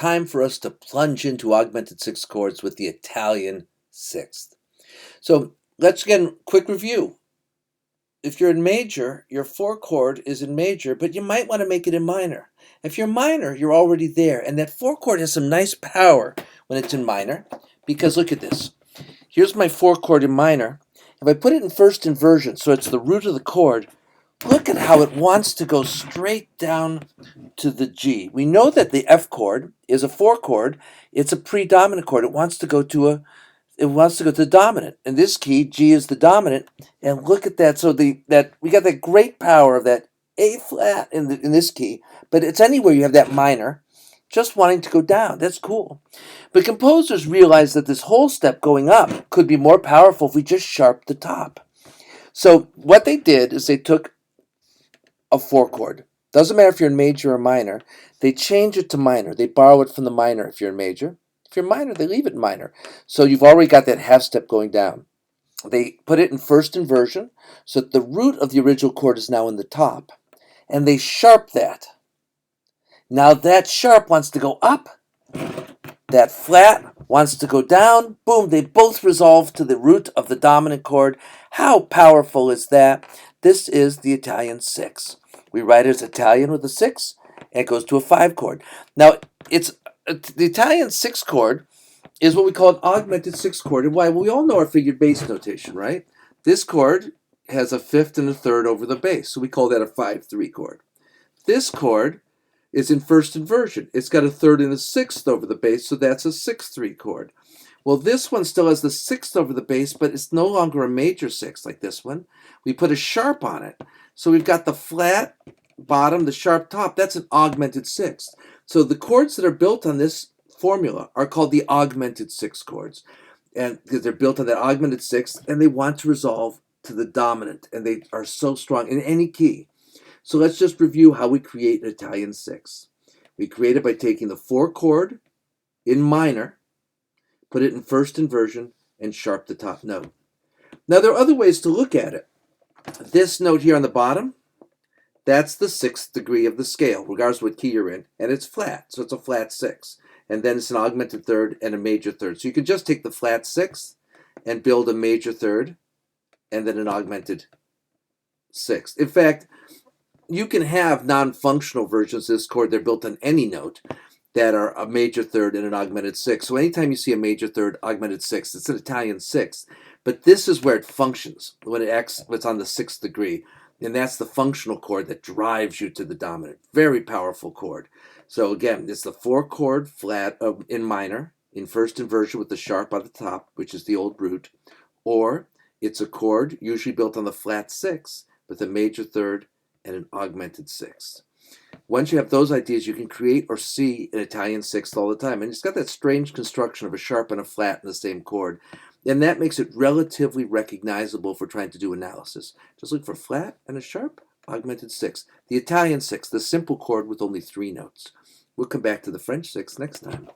time for us to plunge into augmented sixth chords with the Italian sixth. So let's again, quick review. If you're in major, your 4 chord is in major, but you might want to make it in minor. If you're minor, you're already there, and that 4 chord has some nice power when it's in minor, because look at this. Here's my 4 chord in minor. If I put it in first inversion, so it's the root of the chord, look at how it wants to go straight down to the G. We know that the F chord is a 4 chord. It's a predominant chord. It wants to go to the dominant. In this key, G is the dominant, and look at that. So we got that great power of that A flat in this key, but it's anywhere you have that minor, just wanting to go down. That's cool. But composers realize that this whole step going up could be more powerful if we just sharp the top. So what they did is they took a 4 chord. Doesn't matter if you're in major or minor. They change it to minor. They borrow it from the minor if you're in major. If you're minor, they leave it in minor. So you've already got that half step going down. They put it in first inversion, so that the root of the original chord is now in the top. And they sharp that. Now that sharp wants to go up. That flat wants to go down. Boom, they both resolve to the root of the dominant chord. How powerful is that? This is the Italian 6. We write it as Italian with a 6, and it goes to a 5 chord. Now, the Italian 6 chord is what we call an augmented 6 chord. And why? Well, we all know our figured bass notation, right? This chord has a fifth and a third over the bass, so we call that a 5/3 chord. This chord is in first inversion. It's got a third and a sixth over the bass, so that's a 6/3 chord. Well, this one still has the sixth over the bass, but it's no longer a major sixth like this one. We put a sharp on it. So we've got the flat bottom, the sharp top. That's an augmented sixth. So the chords that are built on this formula are called the augmented sixth chords, and because they're built on that augmented sixth, and they want to resolve to the dominant, and they are so strong in any key. So let's just review how we create an Italian 6. We create it by taking the 4 chord in minor, put it in first inversion, and sharp the top note. Now there are other ways to look at it. This note here on the bottom, that's the 6th degree of the scale, regardless of what key you're in, and it's flat, so it's a flat 6. And then it's an augmented third and a major third. So you can just take the flat 6th and build a major third, and then an augmented 6th. In fact, you can have non-functional versions of this chord. They're built on any note that are a major third and an augmented 6th. So anytime you see a major third, augmented 6th, it's an Italian 6th. But this is where it functions, when it's on the 6th degree. And that's the functional chord that drives you to the dominant. Very powerful chord. So again, it's the 4 chord flat in minor, in first inversion with the sharp on the top, which is the old root. Or it's a chord usually built on the flat 6 with a major third and an augmented 6th. Once you have those ideas, you can create or see an Italian 6th all the time. And it's got that strange construction of a sharp and a flat in the same chord. And that makes it relatively recognizable for trying to do analysis. Just look for flat and a sharp, augmented 6th. The Italian 6th, the simple chord with only 3 notes. We'll come back to the French 6th next time.